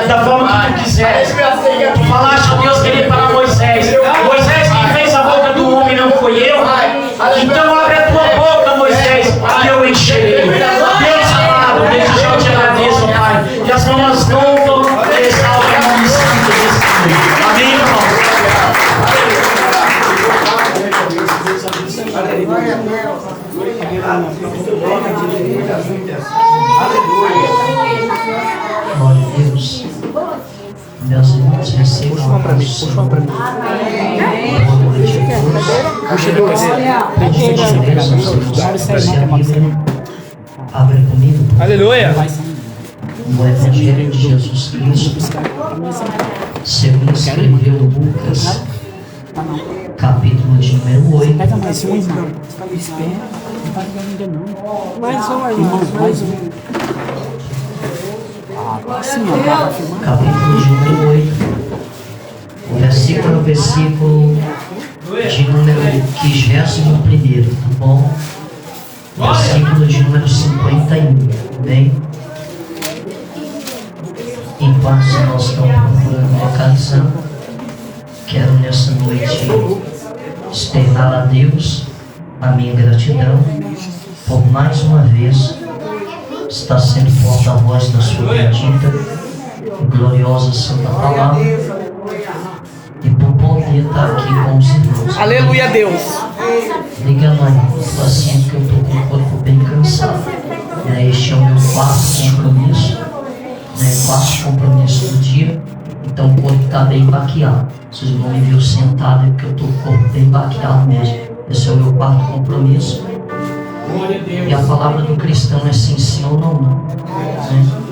da forma que tu quiser. Tu falaste, Deus queria para Moisés. Moisés, quem fez a boca do homem não foi eu. Então abre a tua boca, Moisés, que eu encherei. Deus amado, desde já eu te agradeço, Pai. E as mãos louvam e exaltam o nome santo desse Deus. Amém, irmão? Glória a Deus. Meus irmãos, recebam Puxa uma pra mim, puxa uma pra mim. boa noite a Puxa de todos. Abre comigo Aleluia. no Evangelho de Jesus Cristo, segundo escreveu Lucas, capítulo de número 8. Pega mais um, irmão. Espera. Não vai pegar ainda não. Mais um, irmão. Mais um. Ah, sim, ó. Vai filmar. Capítulo de número 8, o versículo de número 21, tá bom? Versículo de número 51, bem? Enquanto nós estamos procurando localizando, quero nessa noite externar a Deus a minha gratidão por mais uma vez estar sendo porta-voz da sua bendita e gloriosa Santa Palavra e por poder estar aqui com os irmãos. Aleluia, Deus. Liga lá, eu assim que eu estou com o corpo bem cansado. Este é o meu quarto compromisso, quarto compromisso do dia, então o corpo está bem baqueado. Vocês vão me ver sentado é porque eu estou com o corpo bem baqueado mesmo. Esse é o meu quarto compromisso. E a palavra do cristão é sim ou não, não.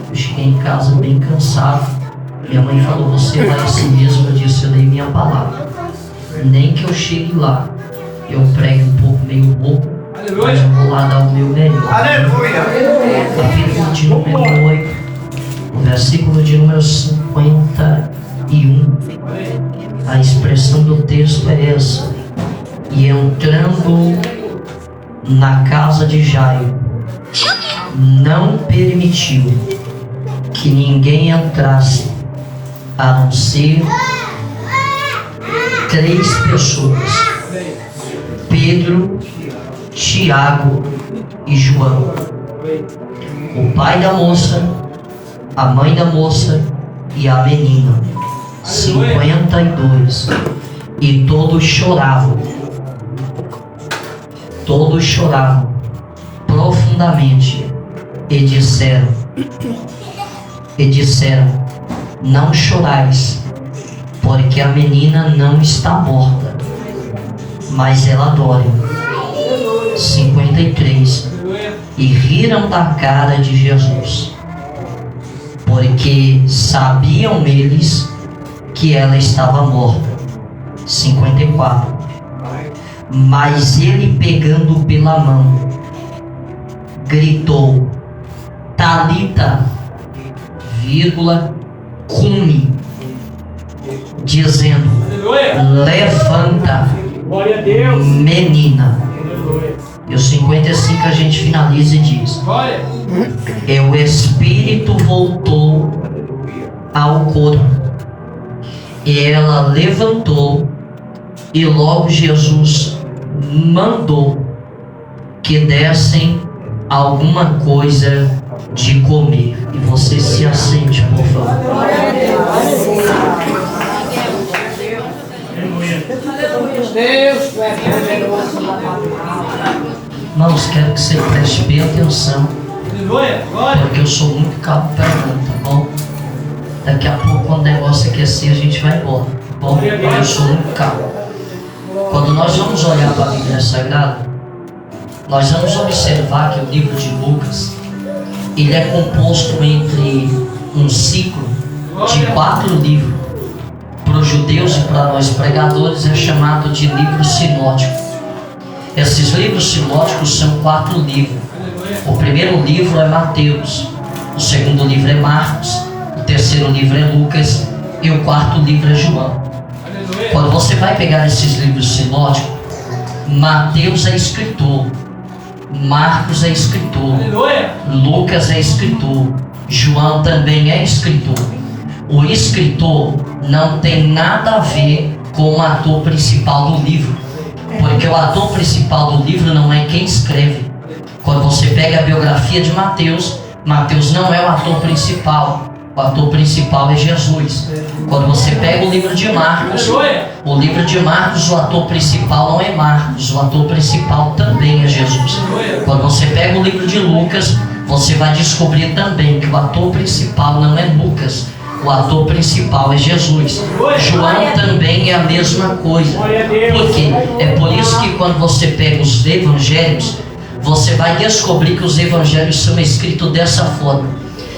Eu cheguei em casa bem cansado. Minha mãe falou, você vai assim mesmo. Eu disse, eu dei minha palavra. Nem que eu chegue lá, eu prego um pouco meio rouco, mas eu vou lá dar o meu melhor. Aleluia! Capítulo de número 8, o versículo de número 51. A expressão do texto é essa: e entrando na casa de Jairo, não permitiu que ninguém entrasse, a não ser 3 pessoas: Pedro, Tiago e João, o pai da moça, a mãe da moça e a menina. 52. E todos choravam profundamente e disseram, não chorais, porque a menina não está morta, mas ela dorme. 53. E riram da cara de Jesus, porque sabiam eles que ela estava morta. 54. Mas ele, pegando pela mão, gritou, Talita, cumi, dizendo, levanta, menina. E o 55 a gente finaliza e diz, e o espírito voltou ao corpo, e ela levantou, e logo Jesus mandou que dessem alguma coisa de comer. E você se assente, por favor. Deus, tu é poderoso. Irmãos, quero que você preste bem atenção, porque eu sou muito cabo pergunta, tá bom? Daqui a pouco, quando o negócio aquecer, a gente vai embora, tá bom? Eu sou muito cabo. Quando nós vamos olhar para a Bíblia Sagrada, nós vamos observar que o livro de Lucas, ele é composto entre um ciclo de 4 livros. Para os judeus e para nós pregadores é chamado de livro sinótico. Esses livros sinóticos são 4 livros. O primeiro livro é Mateus, o segundo livro é Marcos, o terceiro livro é Lucas e o quarto livro é João. Quando você vai pegar esses livros sinóticos, Mateus é escritor, Marcos é escritor, Lucas é escritor, João também é escritor. o escritor não tem nada a ver com o ator principal do livro, porque o ator principal do livro não é quem escreve. Quando você pega a biografia de Mateus, Mateus não é o ator principal. O ator principal é Jesus. Quando você pega o livro de Marcos, o ator principal não é Marcos, o ator principal também é Jesus. Quando você pega o livro de Lucas, você vai descobrir também que o ator principal não é Lucas, o ator principal é Jesus. João também é a mesma coisa. Por quê? É por isso que quando você pega os evangelhos, você vai descobrir que os evangelhos são escritos dessa forma: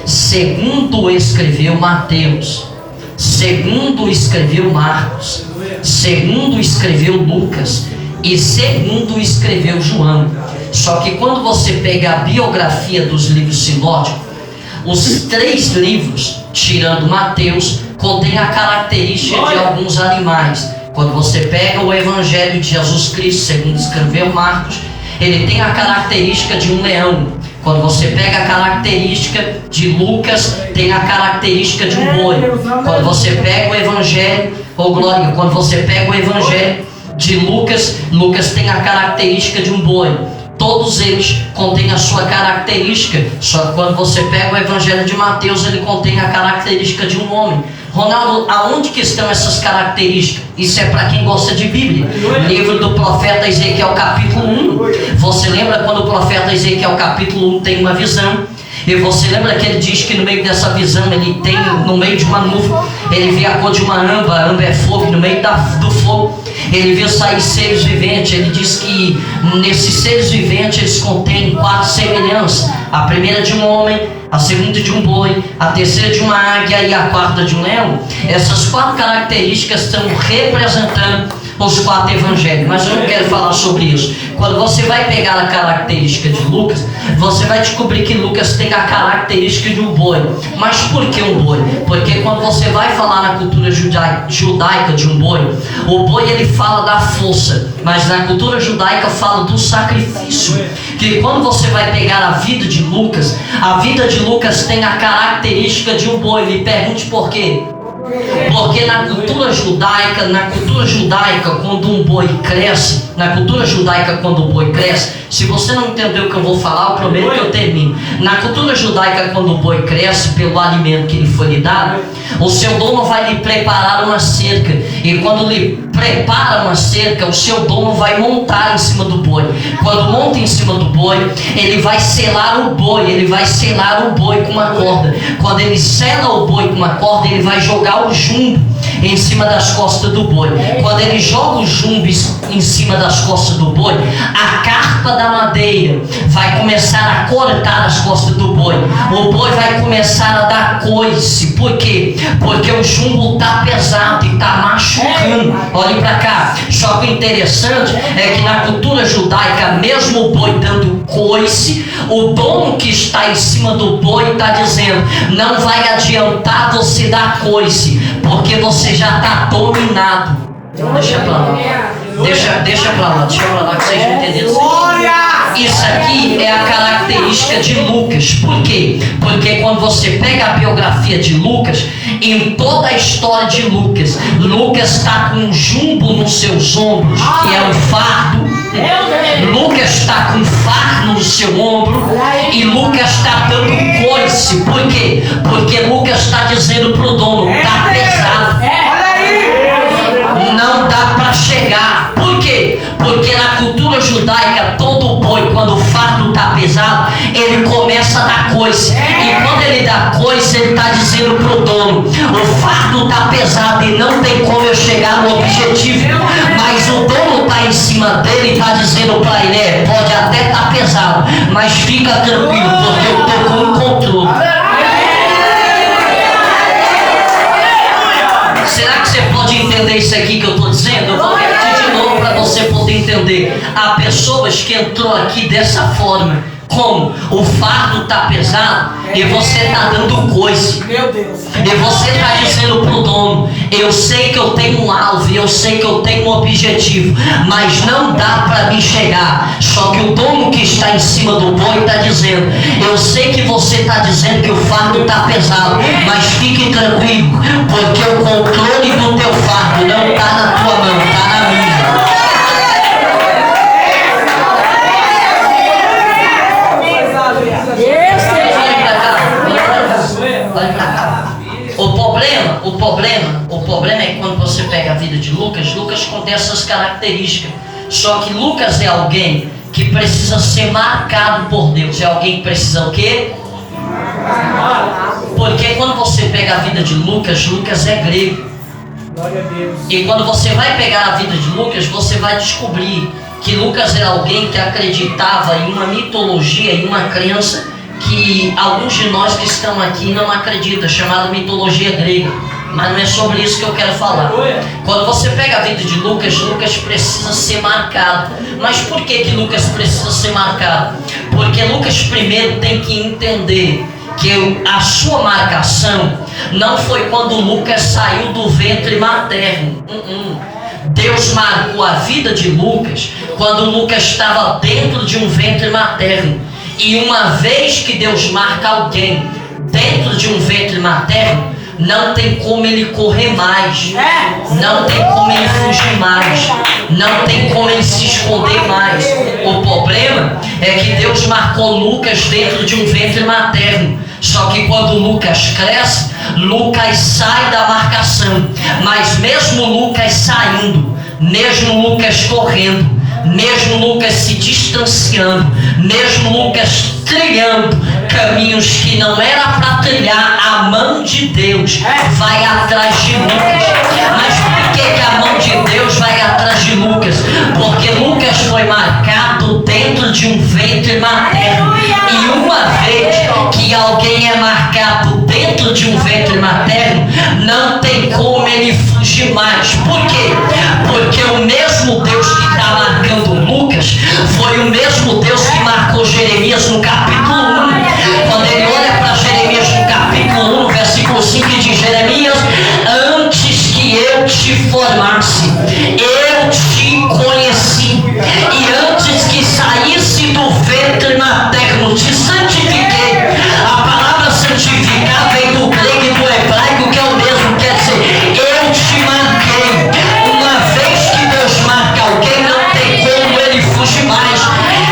segundo escreveu Mateus, segundo escreveu Marcos, segundo escreveu Lucas e segundo escreveu João. Só que quando você pega a biografia dos livros sinóticos, os 3 livros, tirando Mateus, contém a característica de alguns animais. Quando você pega o Evangelho de Jesus Cristo, segundo escreveu Marcos, ele tem a característica de um leão. Quando você pega a característica de Lucas, tem a característica de um boi. Quando você pega o Evangelho, glória, quando você pega o Evangelho de Lucas, Lucas tem a característica de um boi. Todos eles contêm a sua característica. Só que quando você pega o Evangelho de Mateus, ele contém a característica de um homem. Ronaldo, aonde que estão essas características? Isso é para quem gosta de Bíblia. Livro do profeta Ezequiel capítulo 1. Você lembra quando o profeta Ezequiel capítulo 1 tem uma visão? E você lembra que ele diz que no meio dessa visão, ele tem, no meio de uma nuvem, ele vê a cor de uma âmbar, a âmbar é fogo, e no meio do fogo, ele viu sair seres viventes. Ele diz que nesses seres viventes, eles contêm 4 semelhanças: a primeira de um homem, a segunda de um boi, a terceira de uma águia e a quarta de um leão. Essas 4 características estão representando os 4 evangelhos, mas eu não quero falar sobre isso. Quando você vai pegar a característica de Lucas, você vai descobrir que Lucas tem a característica de um boi. Mas por que um boi? Porque quando você vai falar na cultura judaica de um boi, o boi ele fala da força, mas na cultura judaica fala do sacrifício. Que quando você vai pegar a vida de Lucas tem a característica de um boi. Me pergunte por quê? Porque na cultura judaica, quando um boi cresce, se você não entendeu o que eu vou falar, eu prometo que eu termino. Na cultura judaica, quando o boi cresce pelo alimento que lhe foi lhe dado, o seu dono vai lhe preparar uma cerca. E quando lhe prepara uma cerca, o seu dono vai montar em cima do boi. Quando monta em cima do boi, ele vai selar o boi com uma corda. Quando ele sela o boi com uma corda, ele vai jogar o jumbo em cima das costas do boi. Quando ele joga o jumbo em cima das costas do boi, a carpa da madeira vai começar a cortar as costas do boi. O boi vai começar a dar coice. Por quê? Porque o jumbo está pesado e está machucando. Olhe para cá. Só que o interessante é que na cultura judaica, mesmo o boi dando coice, o dono que está em cima do boi está dizendo: não vai adiantar você dar coice, porque você já está dominado. Deixa pra lá. Deixa pra lá que vocês vão entender. Isso aqui é a característica de Lucas. Por quê? Porque quando você pega a biografia de Lucas, em toda a história de Lucas está com um jumbo nos seus ombros, que é um fardo. Lucas está com um fardo no seu ombro e Lucas está dando coice. Por quê? Porque Lucas está dizendo pro dono: está pesado, não dá para chegar. Por quê? Porque na cultura judaica, todo boi, quando o fardo está pesado, ele começa a dar coice. E quando ele dá coice, ele está dizendo pro dono: o fardo está pesado e não tem como eu chegar no objetivo. Mas o dono está em cima dele e está dizendo para ele: pode até estar pesado, mas fica tranquilo, porque eu estou com o controle. Será que você pode entender isso aqui que eu estou dizendo? Eu vou repetir de novo para você poder entender. Há pessoas que entrou aqui dessa forma. Como? O fardo está pesado e você está dando coice. Meu Deus. E você está dizendo pro dono: eu sei que eu tenho um alvo, eu sei que eu tenho um objetivo, mas não dá para me chegar. Só que o dono que está em cima do boi está dizendo: eu sei que você está dizendo que o fardo está pesado, mas fique tranquilo, Porque o controle do teu fardo não está na tua mão, está na minha. Olha pra cá. O problema é que quando você pega a vida de Lucas, Lucas contém essas características. Só que Lucas é alguém que precisa ser marcado por Deus. É alguém que precisa o quê? Porque quando você pega a vida de Lucas, Lucas é grego. E quando você vai pegar a vida de Lucas, você vai descobrir que Lucas era alguém que acreditava em uma mitologia, em uma crença que alguns de nós que estão aqui não acreditam, chamada mitologia grega. Mas não é sobre isso que eu quero falar. Quando você pega a vida de Lucas, Lucas precisa ser marcado. Mas por que Lucas precisa ser marcado? Porque Lucas primeiro tem que entender que a sua marcação não foi quando Lucas saiu do ventre materno. Deus marcou a vida de Lucas quando Lucas estava dentro de um ventre materno. E uma vez que Deus marca alguém dentro de um ventre materno, não tem como ele correr mais, não tem como ele fugir mais, não tem como ele se esconder mais. O problema é que Deus marcou Lucas dentro de um ventre materno. Só que quando Lucas cresce, Lucas sai da marcação. Mas mesmo Lucas saindo, mesmo Lucas correndo, mesmo Lucas se distanciando, mesmo Lucas trilhando caminhos que não era para trilhar, a mão de Deus vai atrás de Lucas. Mas por que a mão de Deus vai atrás de Lucas? Porque Lucas foi marcado dentro de um ventre materno. E uma vez que alguém é marcado dentro de um ventre materno, não tem como ele fugir mais. Por quê? Porque o mesmo Deus que está marcando Lucas foi o mesmo Deus que marcou Jeremias no capítulo 1. Quando ele olha para Jeremias no capítulo 1, versículo 5, e diz: Jeremias, antes que eu te formasse, eu te conheci, e antes que saísse do ventre materno, te santifiquei. A palavra santificar vem do grego e do hebraico, que é o mesmo, quer dizer, eu te marquei. Uma vez que Deus marca alguém, não tem como ele fugir mais.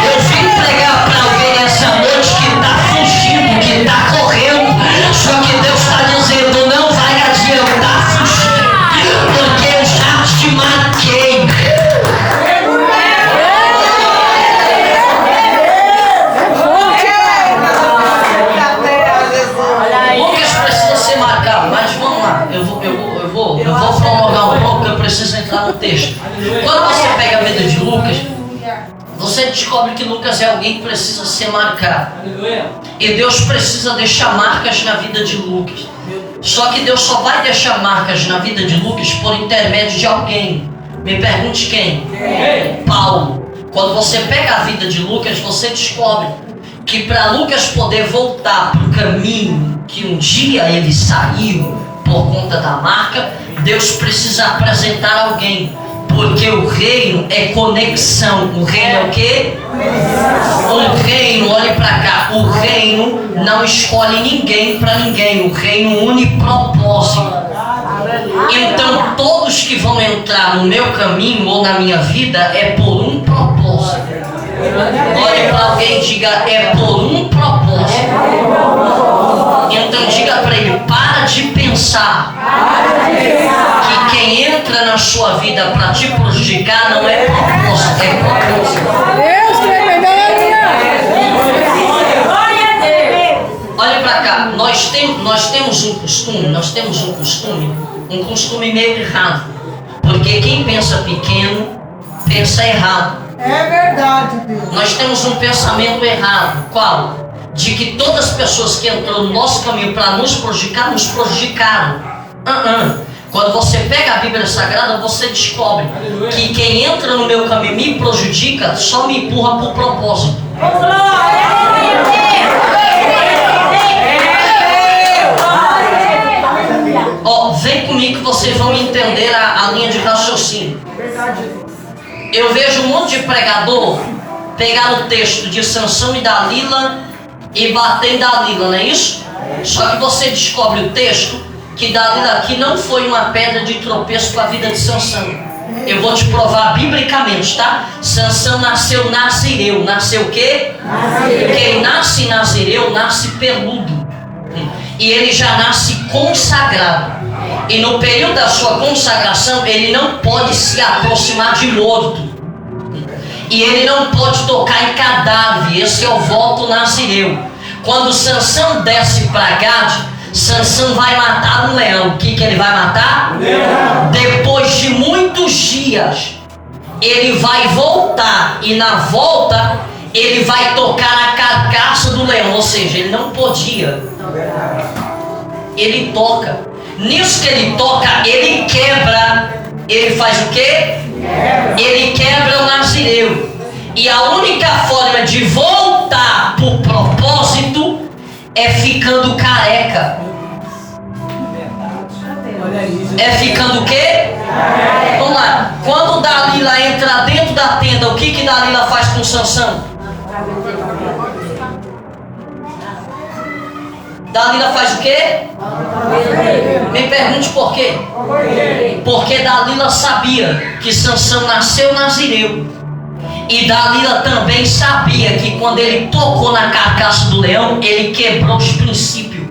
Eu vim pregar para alguém essa noite que está fugindo, que está correndo, só que Deus está dizendo: não vai adiantar fugir, porque eu já te marquei. Lucas precisa ser marcado, mas vamos lá, eu vou prolongar um pouco, porque eu preciso entrar no texto. Quando você pega a vida de Lucas, você descobre que Lucas é alguém que precisa ser marcado. E Deus precisa deixar marcas na vida de Lucas. Só que Deus só vai deixar marcas na vida de Lucas por intermédio de alguém. Me pergunte quem? Paulo. Quando você pega a vida de Lucas, você descobre que para Lucas poder voltar para o caminho que um dia ele saiu por conta da marca, Deus precisa apresentar alguém. Porque o reino é conexão. O reino é o quê? O reino, olhe para cá, o reino não escolhe ninguém para ninguém. O reino une propósito. Então todos que vão entrar no meu caminho ou na minha vida é por um propósito. Olhe para alguém e diga: é por um propósito. Então diga para ele: para de pensar que quem entra na sua vida para te prejudicar não é propósito, é propósito. Olha para cá, nós temos um costume meio errado. Porque quem pensa pequeno pensa errado. É verdade, Deus. Nós temos um pensamento errado. Qual? De que todas as pessoas que entraram no nosso caminho para nos prejudicar, nos prejudicaram. Quando você pega a Bíblia Sagrada, você descobre que quem entra no meu caminho me prejudica, só me empurra por propósito. Vem comigo que vocês vão entender a linha de raciocínio. Eu vejo um monte de pregador pegar o texto de Sansão e Dalila e bater em Dalila, não é isso? Só que você descobre o texto que Dalila aqui não foi uma pedra de tropeço para a vida de Sansão. Eu vou te provar biblicamente, tá? Sansão nasceu nazireu. Nasceu o quê? Nazireu. Quem nasce nazireu, nasce peludo. E ele já nasce consagrado. E no período da sua consagração, ele não pode se aproximar de morto. E ele não pode tocar em cadáver. Esse é o voto nazireu. Quando Sansão desce para Gade, Sansão vai matar um leão. O que ele vai matar? Leão. Depois de muitos dias, ele vai voltar. E na volta, ele vai tocar na carcaça do leão. Ou seja, ele não podia. Ele toca. Nisso que ele toca, ele quebra. Ele faz o quê? Ele quebra o nazireu. E a única forma de voltar por propósito é ficando careca. É ficando o quê? Vamos lá. Quando Dalila entra dentro da tenda, o que Dalila faz com Sansão? Dalila faz o quê? Me pergunte por quê? Porque Dalila sabia que Sansão nasceu nazireu. E Dalila também sabia que quando ele tocou na carcaça do leão, ele quebrou os princípios.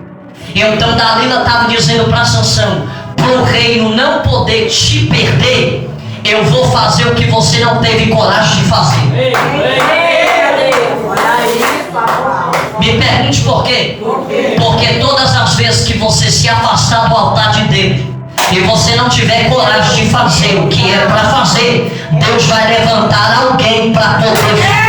Então Dalila estava dizendo para Sansão: para o reino não poder te perder, eu vou fazer o que você não teve coragem de fazer. Me pergunte por quê? Porque todas as vezes que você se afastar do altar de Deus e você não tiver coragem de fazer o que é para fazer, Deus vai levantar alguém para poder.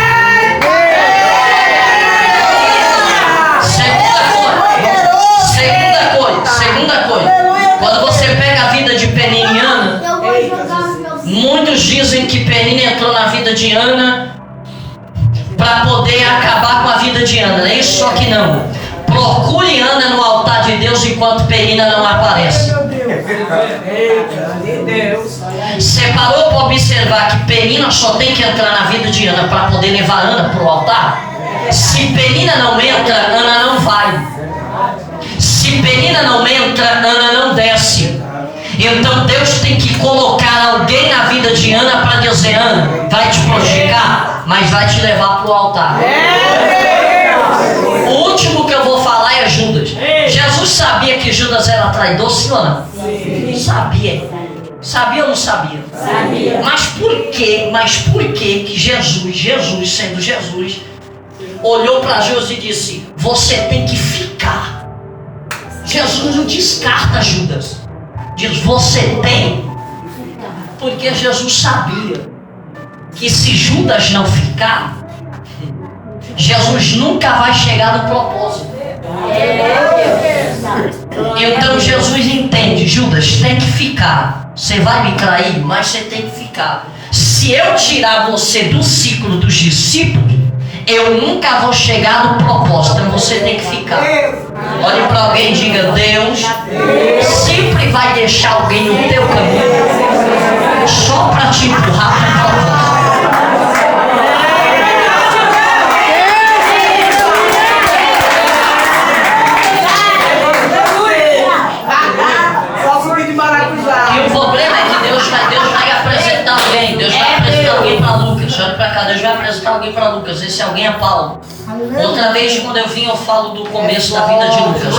Segunda coisa. Quando você pega a vida de Penina e Ana, muitos dizem que Penina entrou na vida de Ana para poder acabar com a vida de Ana. É isso, só que não. Procure Ana no altar de Deus enquanto Penina não aparece. Você parou para observar que Penina só tem que entrar na vida de Ana para poder levar Ana para o altar? Se Penina não entra, Ana não vai. Se Penina não entra, Ana não desce. Então Deus tem que colocar alguém na vida de Ana para dizer: Ana, vai te prejudicar, mas vai te levar para o altar. O último que eu vou falar é Judas. Jesus sabia que Judas era traidor, sim ou não? Sabia. Sabia ou não sabia? Sabia. Mas por que que Jesus sendo Jesus, olhou para Judas e disse: você tem que ficar? Jesus não descarta Judas. Diz: você tem. Porque Jesus sabia que se Judas não ficar, Jesus nunca vai chegar no propósito. Então Jesus entende: Judas, tem que ficar. Você vai me trair, mas você tem que ficar. Se eu tirar você do ciclo dos discípulos, eu nunca vou chegar no propósito. Então você tem que ficar. Olhe para alguém e diga: Deus sempre vai deixar alguém no teu caminho só para te empurrar para o propósito. E o problema é que Deus vai apresentar alguém. Deus vai apresentar alguém para Lucas. Olha para cá, Deus vai apresentar alguém para Lucas. Esse alguém é Paulo. Outra vez, quando eu vim, eu falo do começo da vida de Lucas.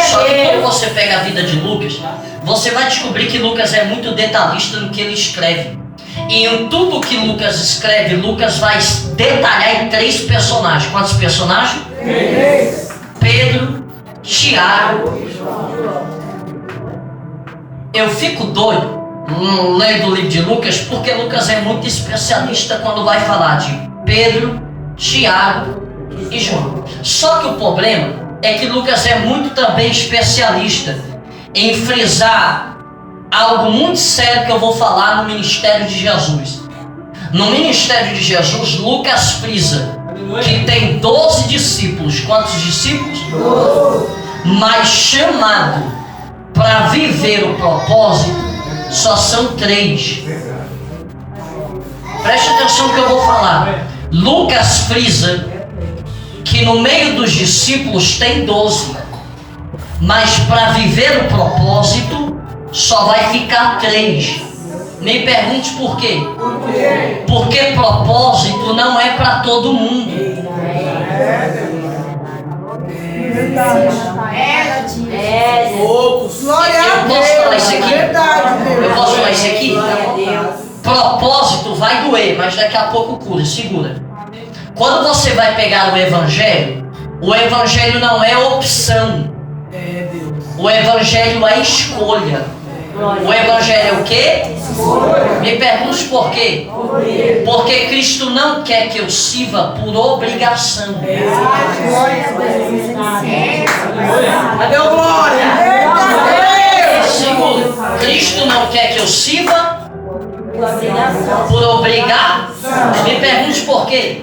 Só que quando você pega a vida de Lucas, você vai descobrir que Lucas é muito detalhista no que ele escreve. E em tudo que Lucas escreve, Lucas vai detalhar em 3 personagens. Quantos personagens? 3. Pedro, Tiago. Eu fico doido lendo o livro de Lucas, porque Lucas é muito especialista quando vai falar de Pedro, Tiago e João. Só que o problema é que Lucas é muito também especialista em frisar algo muito sério que eu vou falar no ministério de Jesus. No ministério de Jesus, Lucas frisa que tem 12 discípulos. Quantos discípulos? 12. Mas chamado para viver o propósito só são 3. Preste atenção no que eu vou falar. Lucas frisa que no meio dos discípulos tem 12. Mas para viver o propósito, só vai ficar 3. Me pergunte por quê? Porque propósito não é para todo mundo. Eu posso falar isso aqui? Eu posso falar isso aqui? Propósito vai doer, mas daqui a pouco cura, segura. Quando você vai pegar o evangelho não é opção. O evangelho é escolha. O evangelho é o quê? Me pergunte por quê? Porque Cristo não quer que eu sirva por obrigação. Cadê o glória? Segura. Cristo não quer que eu sirva por obrigar. Me pergunte por quê?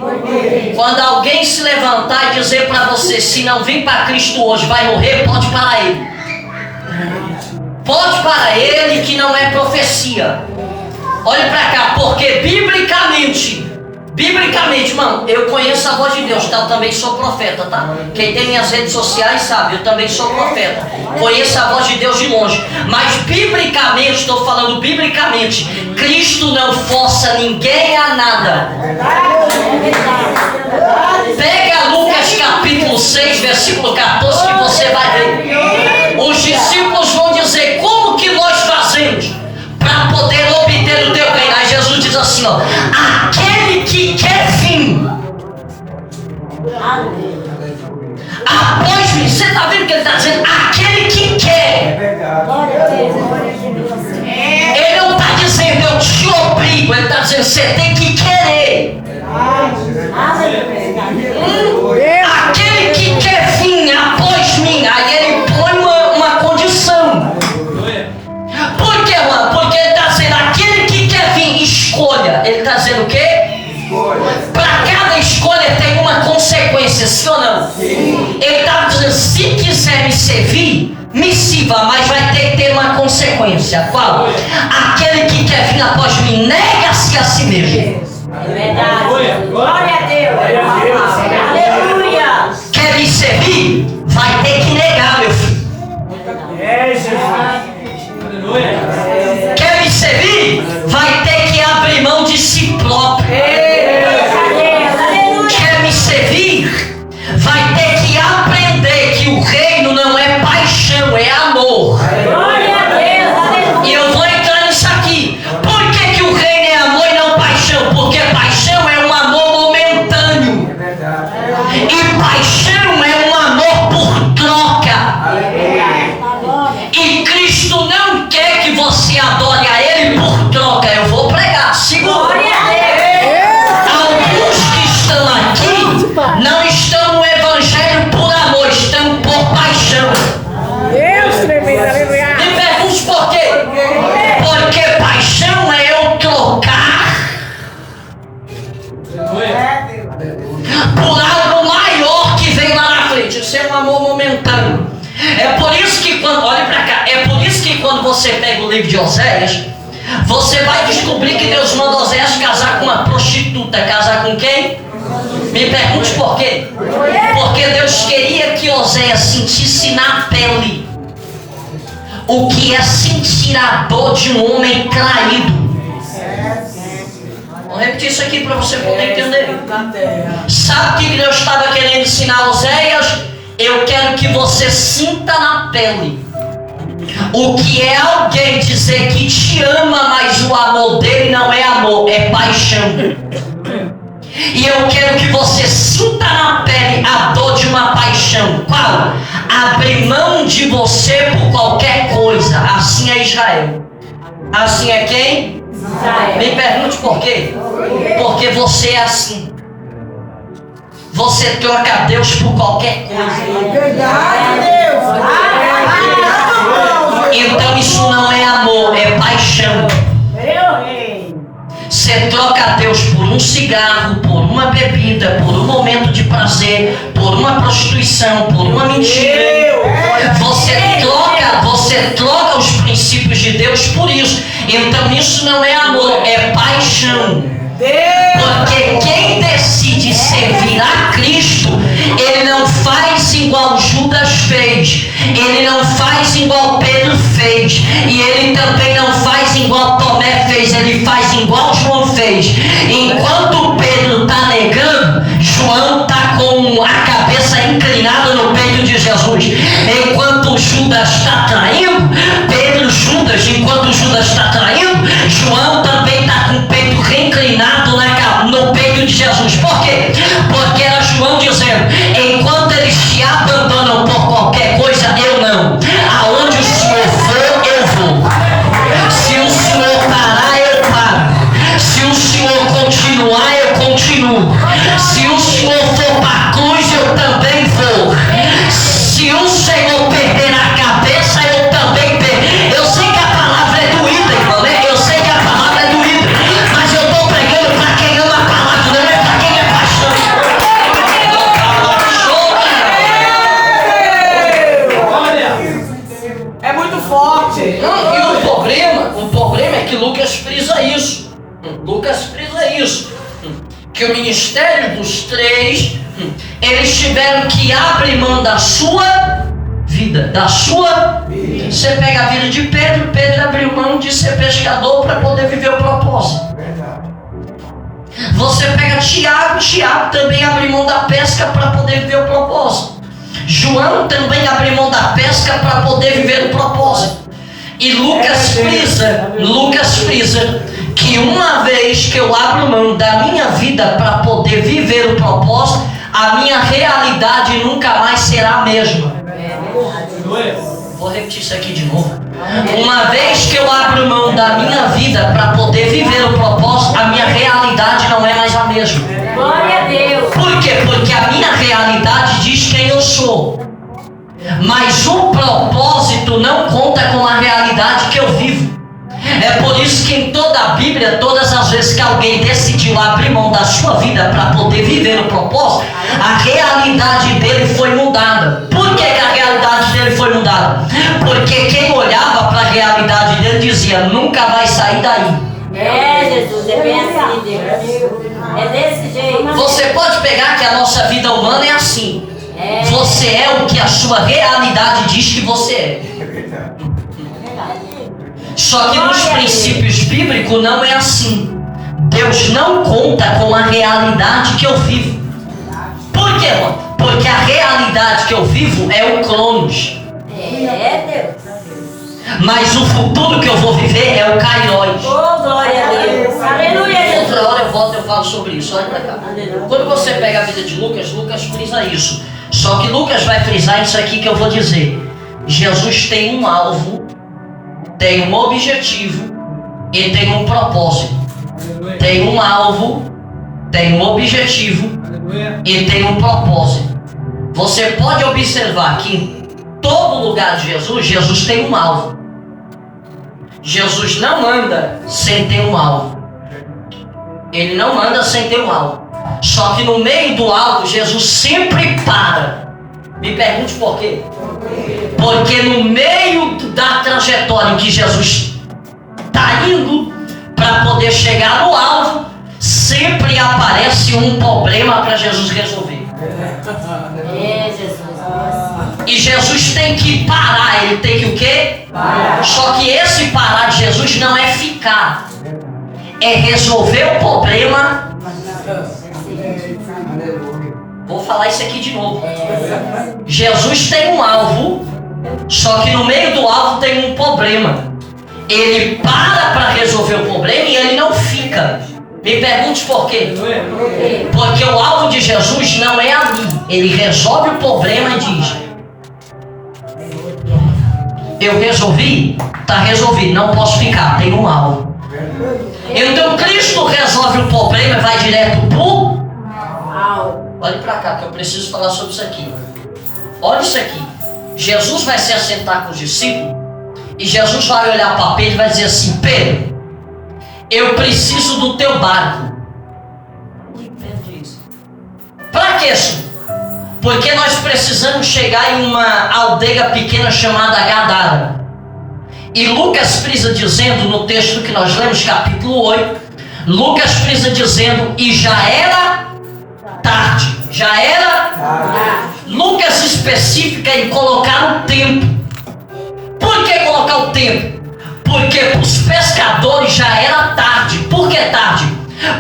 Quando alguém se levantar e dizer para você, se não vir para Cristo hoje vai morrer, pode parar ele. Pode parar ele, que não é profecia. Olhe para cá, porque biblicamente, irmão, eu conheço a voz de Deus, tá? Eu também sou profeta, tá? Quem tem minhas redes sociais sabe, eu também sou profeta. Conheço a voz de Deus de longe. Mas biblicamente, estou falando biblicamente, Cristo não força ninguém a nada. Pega Lucas capítulo 6, versículo 14, que você vai ver. Os discípulos vão dizer, como que nós fazemos para poder obter o teu reino? Aí Jesus diz assim, ó, aquele que quer vir após mim. Você está vendo o que ele está dizendo? Aquele que quer. Ele não está dizendo eu te obrigo, ele está dizendo você tem que querer. Aquele que quer vir após mim. Aí ele põe uma condição. Por quê, mano? Porque ele está dizendo aquele que quer vir, escolha. Ele está dizendo o quê? Para cada escolha tem uma consequência, sim ou não? Sim. Ele está dizendo, se quiser me servir, me sirva, mas vai ter que ter uma consequência. Qual? Aquele que quer vir após mim, nega-se a si mesmo. É verdade. Glória a Deus. Aleluia. Quer me servir? Vai ter que negar, meu filho. Quer me servir? Vai ter que abrir mão de si próprio. Quer me servir? Vai ter que aprender que o reino não é paixão, é amor. Glória a Deus. E eu vou entrar nisso aqui. Por que o reino é amor e não paixão? Porque paixão é um amor momentâneo. E paixão é um amor por troca. E Cristo não quer que você adore a Ele por troca. Eu vou pregar, segura. Alguns que estão aqui não estão no Evangelho por amor, estão por paixão. Deus tremendo, aleluia. Me pergunte por quê? Porque paixão é eu trocar por algo maior que vem lá na frente. Isso é um amor momentâneo. É por isso que quando, olha pra cá, é por isso que quando você pega o livro de Oséias, você vai descobrir que Deus manda Oséias casar com uma prostituta. Casar com quem? Me pergunte por quê? Porque Deus queria que Oséias sentisse na pele o que é sentir a dor de um homem traído. Vou repetir isso aqui para você poder entender. Sabe o que Deus estava querendo ensinar a Oséias? Eu quero que você sinta na pele o que é alguém dizer que te ama, mas o amor dele não é amor, é paixão. E eu quero que você sinta na pele a dor de uma paixão. Qual? Abrir mão de você por qualquer coisa. Assim é Israel. Assim é quem? Israel. Me pergunte por quê? Porque você é assim. Você troca Deus por qualquer coisa. Verdade, Deus. Então isso não é amor, é paixão. Você troca Deus por um cigarro, por uma bebida, por um momento de prazer, por uma prostituição, por uma mentira. Você troca os princípios de Deus por isso. Então isso não é amor, é paixão. Porque quem decide decide servir a Cristo, ele não faz igual Judas fez, ele não faz igual Pedro fez, e ele também não faz igual Tomé fez, ele faz igual João fez. Enquanto Pedro está negando, João está com a cabeça inclinada no peito de Jesus. Enquanto Judas está traindo, enquanto Judas está traindo, João também está com o peito reinclinado no peito de Jesus. Por quê? Porque era João dizendo: enquanto eles te abandonam por qualquer coisa, eu não. Aonde o Senhor for, eu vou. Se o Senhor parar, eu paro. Se o Senhor continuar, eu continuo. Se o Senhor for para a cruz, eu também vou. Se o Senhor perder a cabeça, eu também perco. Eu sei que a palavra é doída, irmão, né? Eu sei que a palavra é doída, mas eu estou pregando para quem ama a palavra, não é para quem é paixão. É muito forte. Não, e o problema é que Lucas frisa isso. Que o ministério dos três, eles tiveram que abrir mão da sua vida. Você pega a vida de Pedro abriu mão de ser pescador para poder viver o propósito. Você pega Tiago também abriu mão da pesca para poder viver o propósito. João também abriu mão da pesca para poder viver o propósito. E Lucas frisa que uma vez que eu abro mão da minha vida para poder viver o propósito, a minha realidade nunca mais será a mesma. Vou repetir isso aqui de novo. Uma vez que eu abro mão da minha vida para poder viver o propósito, a minha realidade não é mais a mesma. Glória a Deus. Por quê? Porque a minha realidade diz quem eu sou, mas o propósito não conta com a realidade que eu vivo. É por isso que em toda a Bíblia, todas as vezes que alguém decidiu abrir mão da sua vida para poder viver o propósito, a realidade dele foi mudada. Por que a realidade dele foi mudada? Porque quem olhava para a realidade dele dizia: nunca vai sair daí. É, Jesus, é bem assim, Deus. É desse jeito. Você pode pegar que a nossa vida humana é assim. É. Você é o que a sua realidade diz que você é. Só que nos princípios bíblicos não é assim. Deus não conta com a realidade que eu vivo. Por quê, irmão? Porque a realidade que eu vivo é o Cronos. É, Deus. Mas o futuro que eu vou viver é o Kairos. Oh, glória a Deus. Aleluia, Jesus. Outra hora eu volto e eu falo sobre isso. Olha pra cá. Quando você pega a vida de Lucas, Lucas frisa isso. Só que Lucas vai frisar isso aqui que eu vou dizer. Jesus tem um alvo, tem um objetivo e tem um propósito. Tem um alvo, tem um objetivo e tem um propósito. Você pode observar que em todo lugar de Jesus, Jesus tem um alvo. Jesus não anda sem ter um alvo. Ele não anda sem ter um alvo. Só que no meio do alvo, Jesus sempre para. Me pergunte por quê? Porque no meio da trajetória em que Jesus está indo para poder chegar no alvo, sempre aparece um problema para Jesus resolver. É, Jesus. E Jesus tem que parar, ele tem que o quê? Parar. Só que esse parar de Jesus não é ficar, é resolver o problema. Vou falar isso aqui de novo. Jesus tem um alvo, só que no meio do alvo tem um problema. Ele para resolver o problema e ele não fica. Me pergunte por quê? Porque o alvo de Jesus não é ali. Ele resolve o problema e diz: eu resolvi, está resolvido, não posso ficar, tem um alvo. Então Cristo resolve o problema e vai direto pro... Olhe para cá que eu preciso falar sobre isso aqui. Olha isso aqui. Jesus vai se assentar com os discípulos e Jesus vai olhar para Pedro e vai dizer assim: Pedro, eu preciso do teu barco. Para quê, Senhor? Porque nós precisamos chegar em uma aldeia pequena chamada Gadara. E Lucas frisa dizendo no texto que nós lemos, capítulo 8, Lucas frisa dizendo: e já era tarde. Já era? Lucas especifica em colocar o tempo. Por que colocar o tempo? Porque para os pescadores já era tarde. Por que tarde?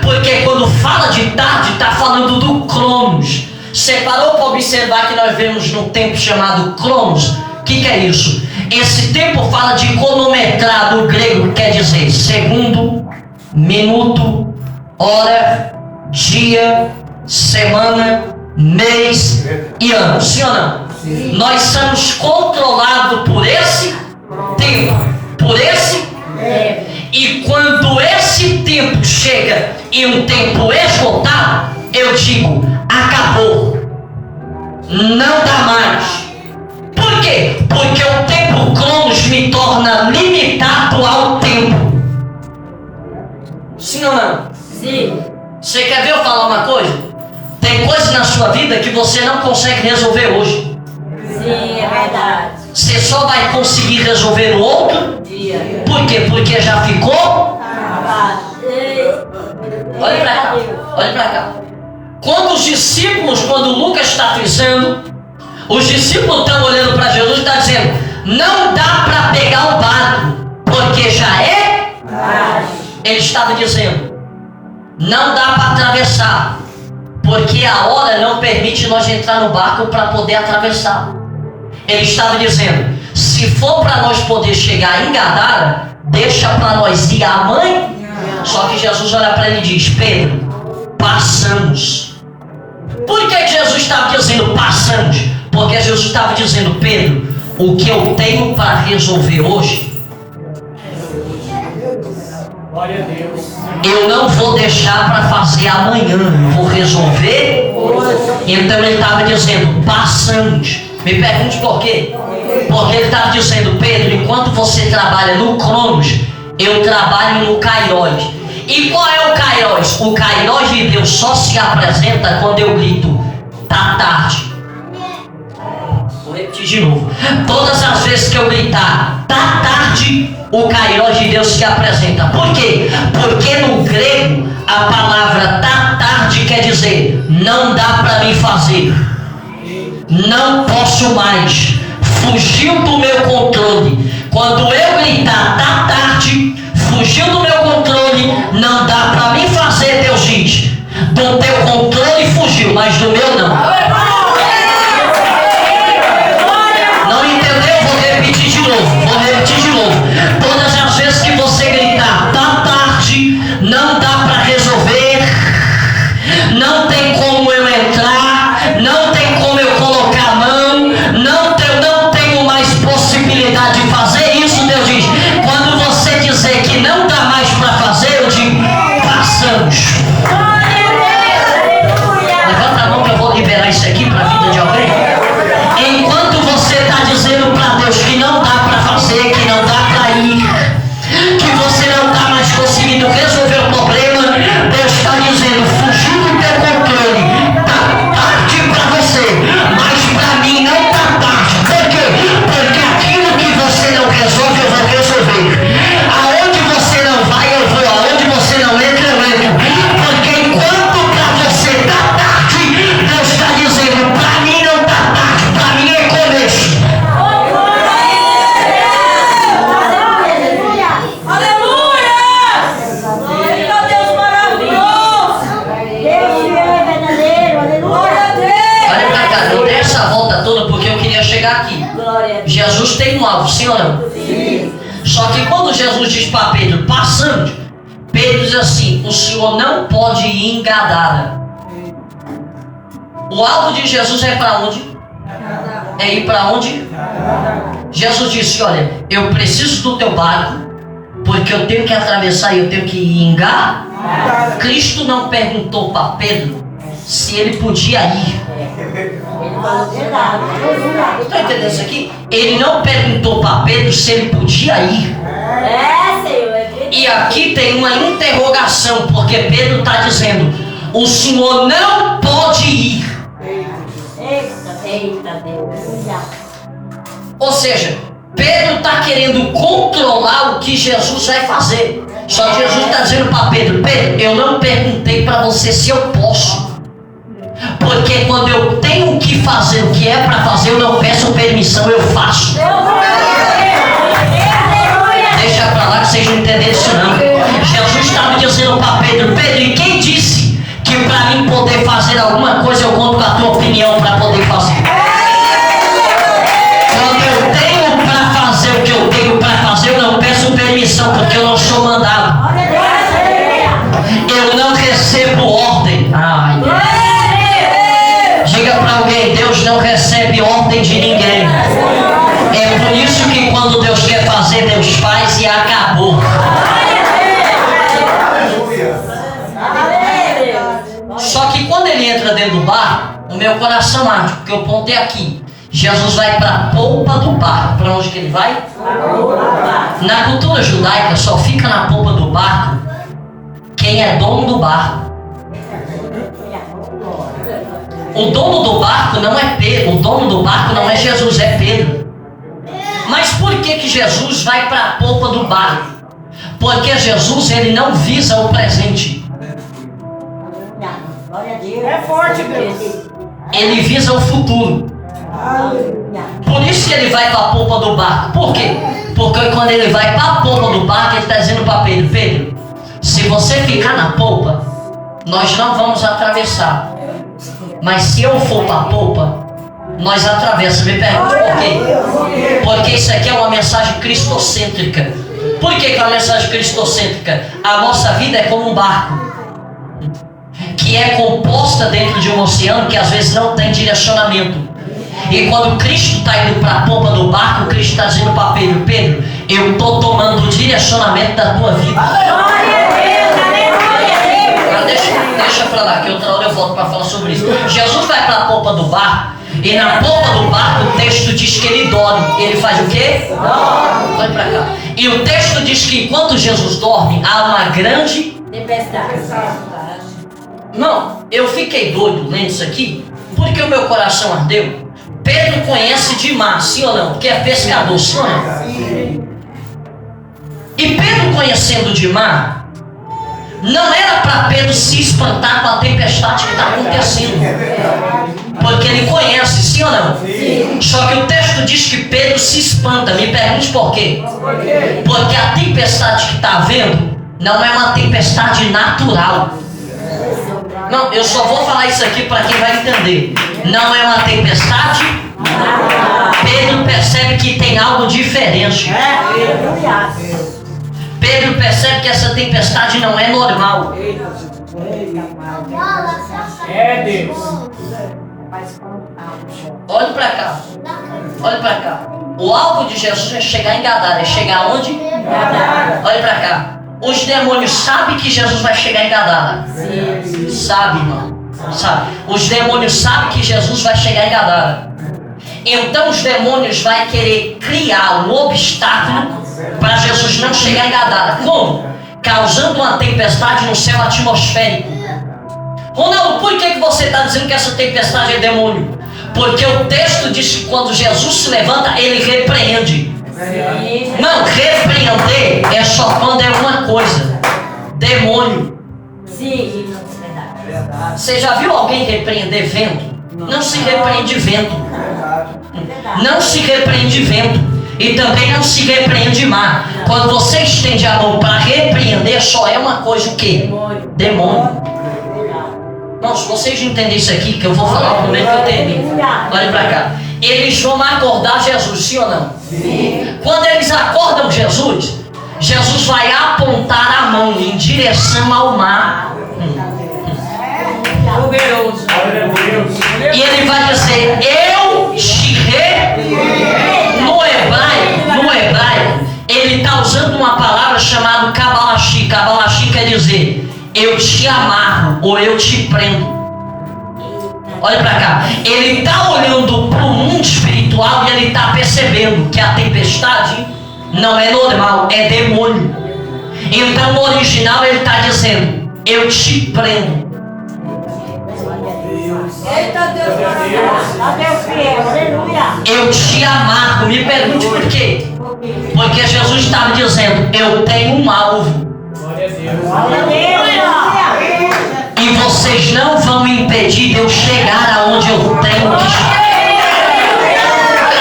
Porque quando fala de tarde, está falando do Cronos. Você parou para observar que nós vemos num tempo chamado Cronos? O que é isso? Esse tempo fala de cronometrar do grego, quer dizer segundo, minuto, hora, dia, semana, mês e ano. Sim ou não? Sim. Nós somos controlados por esse tempo. Por esse tempo. E quando esse tempo chega em um tempo esgotado, eu digo, acabou. Não dá mais. Por quê? Porque o tempo Cronos me torna limitado ao tempo. Sim ou não? Sim. Você quer ver eu falar uma coisa? Tem coisas na sua vida que você não consegue resolver hoje. Sim, é verdade. Você só vai conseguir resolver no outro Dia. Por quê? Porque já ficou. Olha pra cá. Olha pra cá. Quando os discípulos, quando Lucas está frisando, os discípulos estão olhando para Jesus e estão dizendo: não dá para pegar o barco, porque já é. Ele estava dizendo: não dá para atravessar, porque a hora não permite nós entrar no barco para poder atravessar. Ele estava dizendo: se for para nós poder chegar em Gadara, deixa para nós ir amanhã. Só que Jesus olha para ele e diz: Pedro, passamos. Por que Jesus estava dizendo passamos? Porque Jesus estava dizendo: Pedro, o que eu tenho para resolver hoje, Glória a Deus. eu não vou deixar para fazer amanhã, eu vou resolver hoje. Então ele estava dizendo: passamos. Me pergunte por quê? Porque ele estava dizendo: Pedro, enquanto você trabalha no Cronos, eu trabalho no Kairos. E qual é o Kairos? O Kairos de Deus só se apresenta quando eu grito: tá tarde. Vou repetir de novo. Todas as vezes que eu gritar tá tarde, o Kairos de Deus se apresenta. Por quê? Porque no grego a palavra tá tarde quer dizer não dá para mim fazer, não posso mais, fugiu do meu controle. Quando eu gritar tá tarde, fugiu do meu controle, não dá para mim fazer. Deus diz: do teu controle fugiu, mas do meu não. Não entendeu? Vou repetir de novo. Todas as vezes que você gritar tá tarde, não dá para resolver, não tem como eu entrar, não tem como eu colocar a mão, não tenho mais possibilidade de fazer isso. Deus diz: quando você dizer que não dá mais para fazer, eu digo: passamos. Levanta a mão que eu vou liberar isso aqui para a vida de alguém. Enquanto você está dizendo para Deus que não dá para fazer, que não dá para ir, que você não está mais conseguindo resolver o problema, Deus está dizendo: fugiu do teu controle, está tarde para você, mas para mim não está tarde. Por quê? Porque aquilo que você não resolve, eu vou resolver. Aonde você não vai, eu vou. Aonde você não entra, eu entro. Porque enquanto para você está tarde, Deus está dizendo: para mim não está tarde, para mim é começo. Olha pra cá, eu dei essa volta toda porque eu queria chegar aqui. Jesus tem um alvo, sim ou não? Sim. Só que quando Jesus diz para Pedro: passamos, Pedro diz assim: o senhor não pode ir em Gadara. O alvo de Jesus é para onde? É ir para onde? Jesus disse: olha, eu preciso do teu barco, porque eu tenho que atravessar e eu tenho que ir em Gadara. Cristo não perguntou para Pedro se ele podia ir. Está entendendo isso aqui? Ele não perguntou para Pedro se ele podia ir. E aqui tem uma interrogação, porque Pedro está dizendo: o senhor não pode ir. Eita Deus. Ou seja, Pedro está querendo controlar o que Jesus vai fazer. Só que Jesus está dizendo para Pedro: Pedro, eu não perguntei para você se eu posso. Porque quando eu tenho que fazer o que é para fazer, eu não peço permissão, eu faço. Deixa pra lá que vocês não entenderam isso não. Jesus estava dizendo para Pedro: Pedro, e quem disse que para mim poder fazer alguma coisa eu conto com a tua opinião para poder fazer? Quando eu tenho para fazer o que eu tenho para fazer, eu não peço permissão, porque eu não sou mandado. Eu não recebo ordem. Ai, diga para alguém: Deus não recebe ordem de ninguém. É por isso que quando Deus quer fazer, Deus faz e acabou. Só que quando ele entra dentro do barco, o meu coração arde, porque o ponto é aqui. Jesus vai para a polpa do barco. Para onde que ele vai? Na cultura judaica só fica na polpa do barco quem é dono do barco. O dono do barco não é Pedro. O dono do barco não é Jesus, é Pedro. Mas por que Jesus vai para a polpa do barco? Porque Jesus, ele não visa o presente. É forte, Deus. Ele visa o futuro. Por isso que ele vai para a polpa do barco. Por quê? Porque quando ele vai para a polpa do barco, ele está dizendo para Pedro: Pedro, se você ficar na polpa, nós não vamos atravessar. Mas se eu for para a polpa, nós atravessamos. Me pergunte por quê? Porque isso aqui é uma mensagem cristocêntrica. Por que é uma mensagem cristocêntrica? A nossa vida é como um barco que é composta dentro de um oceano que às vezes não tem direcionamento. E quando Cristo está indo para a polpa do barco, Cristo está dizendo para Pedro: Pedro, eu estou tomando o direcionamento da tua vida. Deixa para lá, que outra hora eu volto para falar sobre isso. Jesus vai para a polpa do barco, e na polpa do barco o texto diz que ele dorme. Ele faz o quê? Olha para cá. E o texto diz que enquanto Jesus dorme, há uma grande Tempestade. Não, eu fiquei doido lendo isso aqui, porque o meu coração ardeu. Pedro conhece de mar, sim ou não? Porque é pescador, sim ou não? E Pedro conhecendo de mar, não era para Pedro se espantar com a tempestade que está acontecendo. Porque ele conhece, sim ou não? Só que o texto diz que Pedro se espanta. Me pergunte por quê? Porque a tempestade que está havendo não é uma tempestade natural. Não, eu só vou falar isso aqui para quem vai entender. Não é uma tempestade. Pedro percebe que tem algo diferente. Pedro percebe que essa tempestade não é normal. É Deus. Olhe para cá. Olhe para cá. O alvo de Jesus é chegar em Gadara. É chegar onde? Olhe para cá. Os demônios sabem que Jesus vai chegar em Gadara. Sabe, irmão. Sabe. Os demônios sabem que Jesus vai chegar em Gadara. Então os demônios vão querer criar um obstáculo para Jesus não chegar em Gadara. Como? Causando uma tempestade no céu atmosférico. Ronaldo, por que você está dizendo que essa tempestade é demônio? Porque o texto diz que quando Jesus se levanta, ele repreende. Não, repreender é só quando é uma coisa. Demônio. Sim. Você já viu alguém repreender vento? Não se repreende vento. Não se repreende vento. E também não se repreende mar. Quando você estende a mão para repreender, só é uma coisa: o quê? Demônio. Não, se vocês entenderem isso aqui, que eu vou falar o momento que eu termino. Olha para cá. Eles vão acordar Jesus, sim ou não? Sim. Quando eles acordam Jesus, Jesus vai apontar a mão em direção ao mar. Poderoso. E ele vai dizer: eu te No hebraico, ele está usando uma palavra chamada kabalashi. Kabalashi quer dizer: eu te amarro ou eu te prendo. Olha para cá. Ele está olhando para o mundo espiritual e ele está percebendo que a tempestade não é normal, é demônio. Então no original ele está dizendo: eu te prendo. Eita Deus, aleluia. Eu te amarro. Me pergunte por quê? Porque Jesus estava dizendo: eu tenho um alvo. Aleluia. E E vocês não vão me impedir de eu chegar aonde eu tenho que chegar.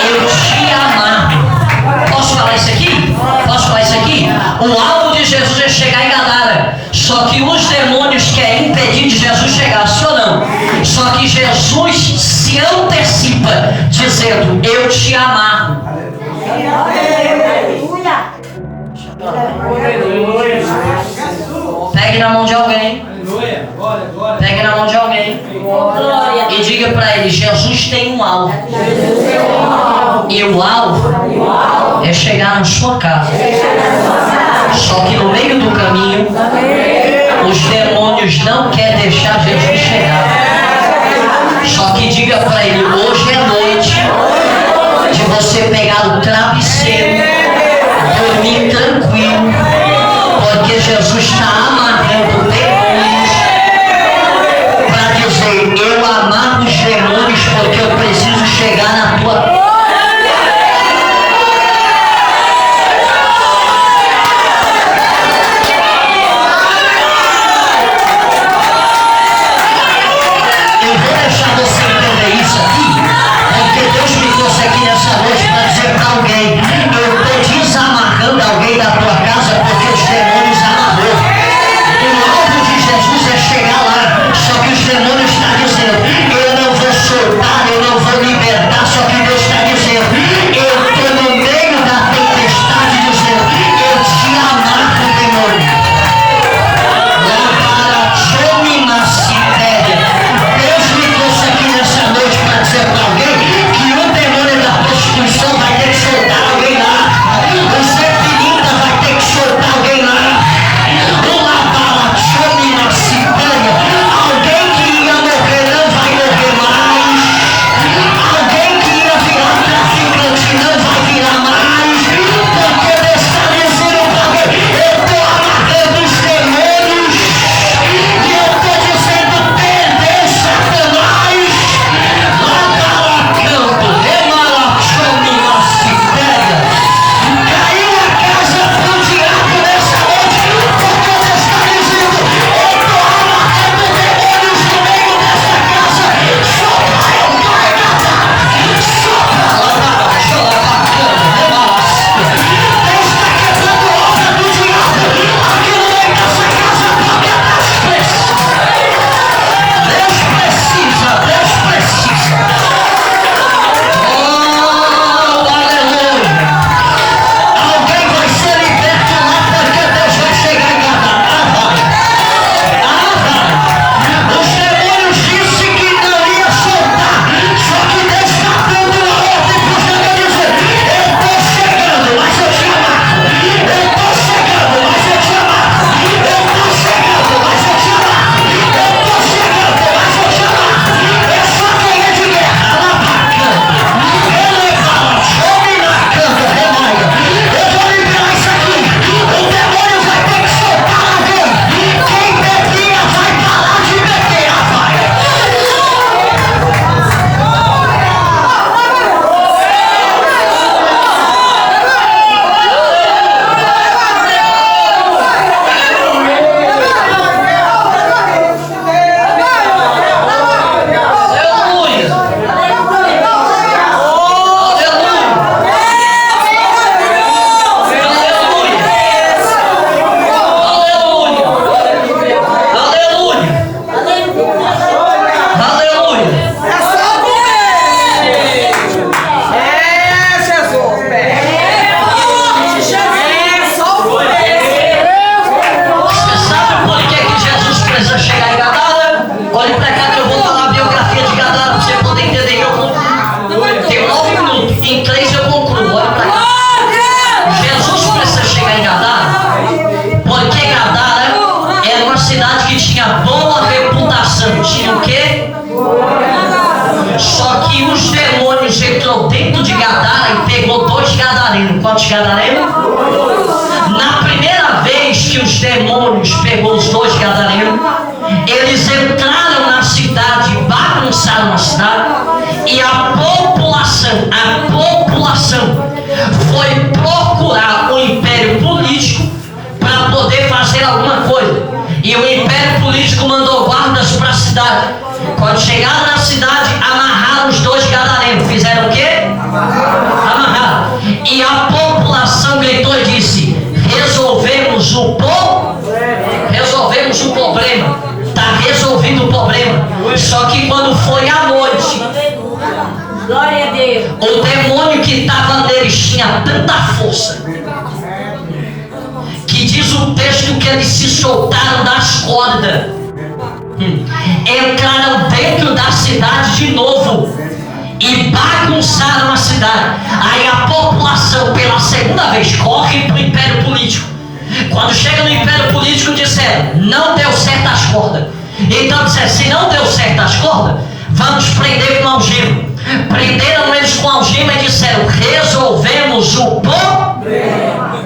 Eu te amarro. Posso falar isso aqui? Posso falar isso aqui? O alvo de Jesus é chegar em Gadara. Só que os demônios querem impedir de Jesus chegar, sim ou não? Só que Jesus se antecipa, dizendo: eu te amarro. Pegue na mão de alguém. Pegue na mão de alguém e diga para ele: Jesus tem um alvo. E o alvo é chegar na sua casa. Só que no meio do caminho, os demônios não querem deixar Jesus chegar. Só que diga para ele: hoje é noite de você pegar o travesseiro, dormir tranquilo, porque Jesus está amarrando demônios para dizer: eu amarro os demônios porque eu preciso chegar na tua. Quantos gadarenos? Na primeira vez que os demônios pegou os dois gadarenos, eles entraram na cidade, bagunçaram a cidade, e a população foi procurar o império político para poder fazer alguma coisa. E o império político mandou guardas chegaram na cidade, amarraram os 2 gadarenos. Fizeram o quê? Amarraram. E a população gritou e disse: resolvemos o problema. Está resolvido o problema. Só que quando foi à noite, Glória a Deus. o demônio que estava neles tinha tanta força que diz o texto que eles se soltaram das cordas, entraram dentro da cidade de novo e bagunçaram a cidade. Aí a população pela segunda vez corre para o império político. Quando chega no império político, disseram: não deu certo as cordas. Então disseram: se não deu certo as cordas, vamos prender com algema. Prenderam eles com algema e disseram: resolvemos o problema.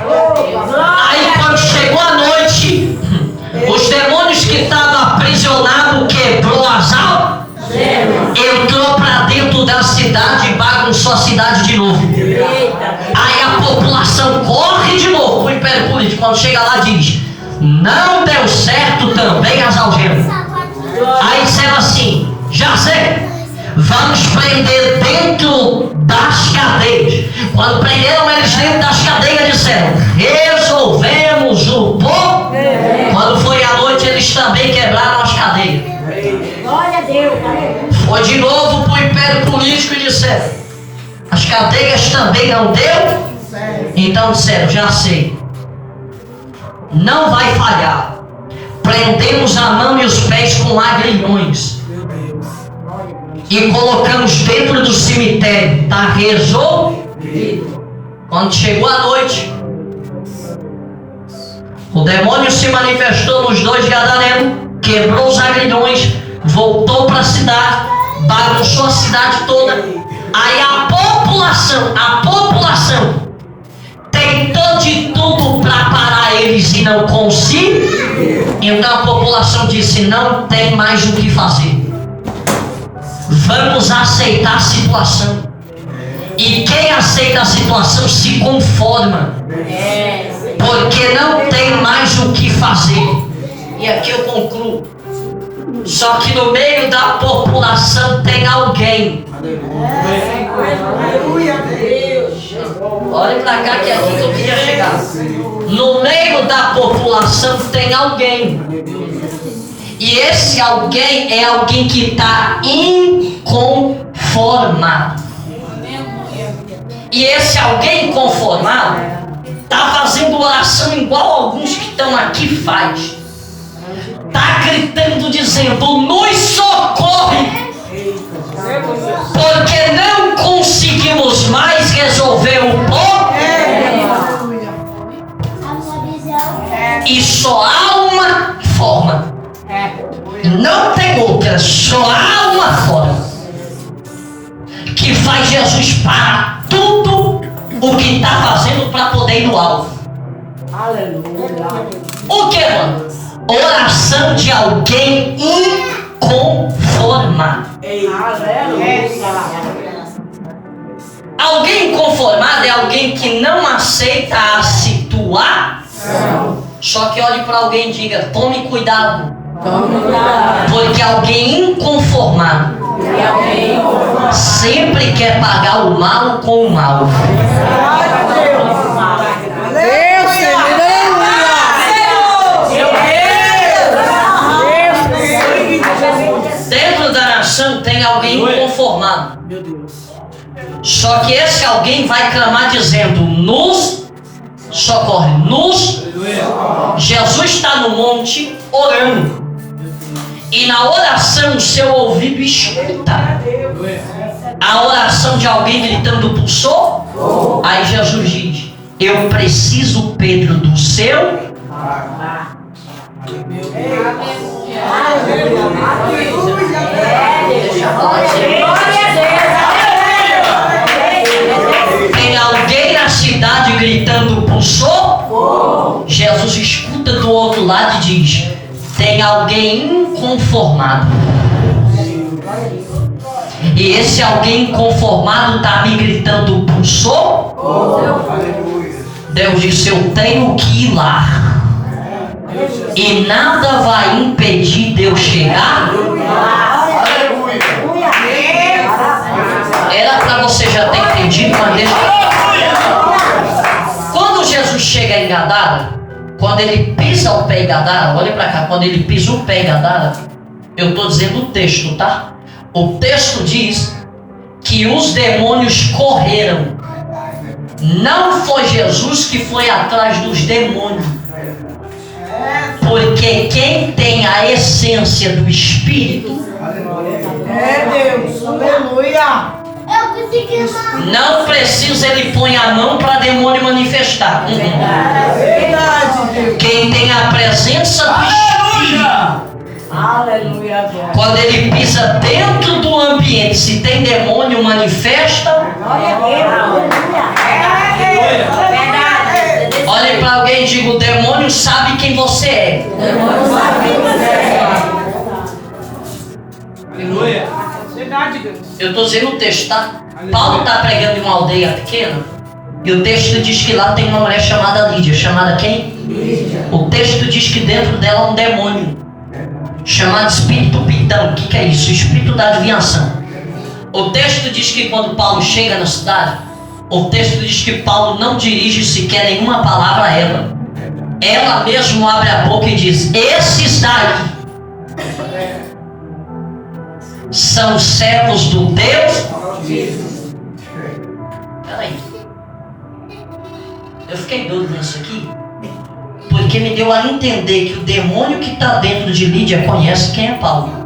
Aí quando chegou a noite, os demônios que estavam aprisionados quebrou as almas, entrou para dentro da cidade e bagunçou a cidade de novo. Aí a população corre de novo para o império político. Quando chega lá, diz: não deu certo também as algemas. Aí disseram assim: já sei, vamos prender dentro das cadeias. Quando prenderam eles dentro das cadeias, disseram: resolvemos o problema. Quando foi à noite, eles também quebraram as cadeias. Glória a Deus. Foi de novo para o império político e disseram: as cadeias também não deu? Então disseram: já sei, não vai falhar. Prendemos a mão e os pés com agrilhões e colocamos dentro do cemitério. Está resolvido. Quando chegou a noite, o demônio se manifestou nos 2 gadarenos, quebrou os agrilhões, voltou para a cidade, bagunçou a cidade toda. Aí a população tentou de tudo para parar eles e não conseguiu. Então a população disse: não tem mais o que fazer, vamos aceitar a situação. E quem aceita a situação se conforma, porque não tem mais o que fazer. E aqui eu concluo. Só que no meio da população tem alguém. Olha pra cá que é aqui que eu queria chegar. No meio da população tem alguém. E esse alguém é alguém que está inconformado. E esse alguém inconformado está fazendo oração igual alguns que estão aqui faz. Está gritando, dizendo: nos socorre, porque não conseguimos mais resolver o problema. E só há uma forma. Não tem outra, só há uma forma que faz Jesus parar tudo o que está fazendo para poder ir no alvo. O que, mano? Oração de alguém inconformado. Alguém inconformado é alguém que não aceita a situação. Só que olhe para alguém e diga: tome cuidado. Porque alguém inconformado sempre quer pagar o mal com o mal. Dentro da nação tem alguém inconformado. Só que esse alguém vai clamar dizendo: nos socorre, nos. Jesus está no monte orando. E na oração o seu ouvido escuta a oração de alguém gritando por socorro. Aí Jesus diz: eu preciso, Pedro, do seu. Tem alguém na cidade gritando por socorro. Jesus escuta do outro lado e diz: tem alguém inconformado. E esse alguém inconformado está me gritando por socorro. Deus disse: eu tenho que ir lá. E nada vai impedir Deus chegar. Era para você já ter entendido, mas deixa. Quando Jesus chega em Gadara, quando ele pisa o pé em Gadara, olha para cá, quando ele pisa o pé em Gadara, eu estou dizendo o texto, tá? O texto diz que os demônios correram. Não foi Jesus que foi atrás dos demônios. Porque quem tem a essência do Espírito Deus, aleluia. não precisa ele põe a mão para demônio manifestar. Quem tem a presença do Espírito, Aleluia. quando ele pisa dentro do ambiente, se tem demônio, manifesta. Olhe para alguém e diga: o demônio sabe quem você é. Verdade, Deus. Eu estou dizendo o texto, tá? Paulo está pregando em uma aldeia pequena, e o texto diz que lá tem uma mulher chamada Lídia. Chamada quem? Lídia. O texto diz que dentro dela há um demônio chamado espírito pitão. O que é isso? O espírito da adivinhação. O texto diz que quando Paulo chega na cidade, o texto diz que Paulo não dirige sequer nenhuma palavra a ela. Ela mesmo abre a boca e diz: esses daí são servos do Deus. Peraí, eu fiquei doido nisso aqui, porque me deu a entender que o demônio que está dentro de Lídia conhece quem é Paulo.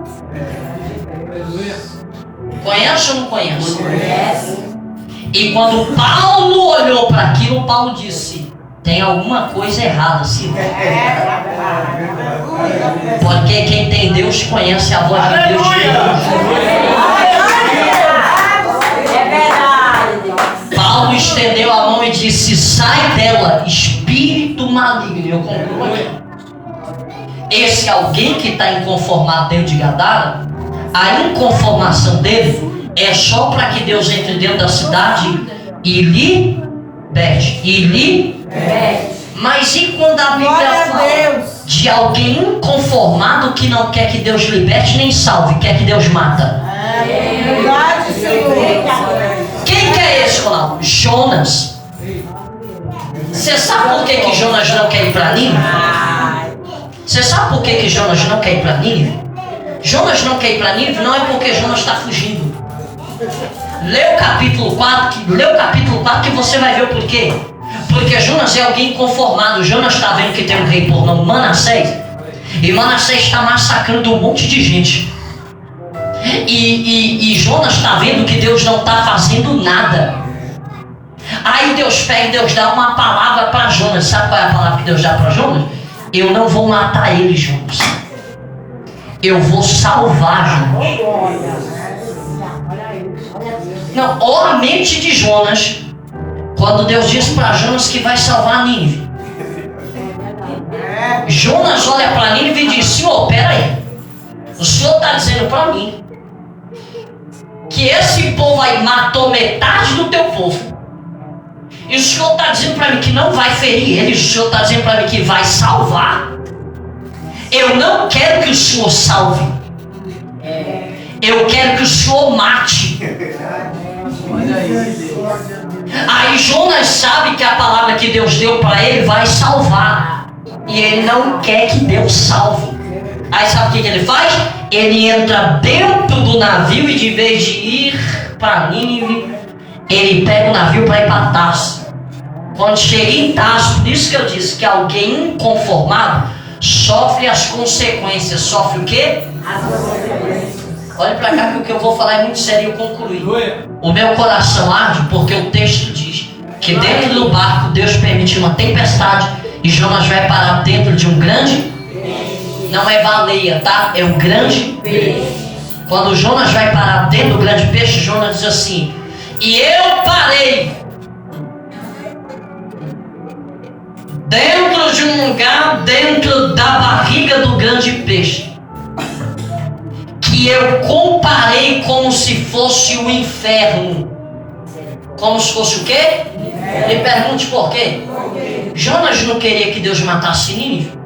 Conhece ou não conhece? Conhece. E quando Paulo olhou para aquilo, Paulo disse: tem alguma coisa errada, Silvio. Porque quem tem Deus conhece a voz de Deus. Paulo estendeu a mão e disse: sai dela, espírito maligno. Eu concluo aqui. Esse alguém que está inconformado dentro de Gadara, a inconformação dele é só para que Deus entre dentro da cidade e liberte. Mas e quando a Bíblia fala de alguém inconformado que não quer que Deus liberte nem salve, quer que Deus mata? Verdade, Senhor. Quem que é esse, Ronaldo? Jonas. Você sabe por que Jonas não quer ir para Nínive? Você sabe por que Jonas não quer ir para Nínive? Jonas não quer ir para Nínive não é porque Jonas está fugindo. Lê o capítulo 4 que você vai ver o porquê. Porque Jonas é alguém inconformado. Jonas está vendo que tem um rei por nome Manassés, e Manassés está massacrando um monte de gente. E Jonas está vendo que Deus não está fazendo nada. Aí Deus pega e Deus dá uma palavra para Jonas. Sabe qual é a palavra que Deus dá para Jonas? Eu não vou matar ele, Jonas. Eu vou salvar Jonas. Não, olha a mente de Jonas quando Deus diz para Jonas que vai salvar Nínive. Jonas olha para Nínive e diz: Senhor, peraí, o Senhor está dizendo para mim que esse povo aí matou metade do teu povo, e o Senhor está dizendo para mim que não vai ferir eles, o Senhor está dizendo para mim que vai salvar. Eu não quero que o Senhor salve, eu quero que o Senhor mate. Aí Jonas sabe que a palavra que Deus deu para ele vai salvar, e ele não quer que Deus salve. Aí sabe o que ele faz? Ele entra dentro do navio, e de vez de ir para Nínive, ele pega o navio para ir para Tarso. Quando chega em Tarso, por isso que eu disse que alguém inconformado sofre as consequências. Sofre o quê? As consequências. Olha para cá que o que eu vou falar é muito sério e eu concluí. O meu coração arde porque o texto diz que dentro do barco Deus permitiu uma tempestade e Jonas vai parar dentro de um grande... Não é baleia, tá? É um grande peixe. Quando Jonas vai parar dentro do grande peixe, Jonas diz assim: e eu parei dentro de um lugar, dentro da barriga do grande peixe, que eu comparei como se fosse o inferno. Como se fosse o quê? Me pergunte por quê. Jonas não queria que Deus matasse Nínive.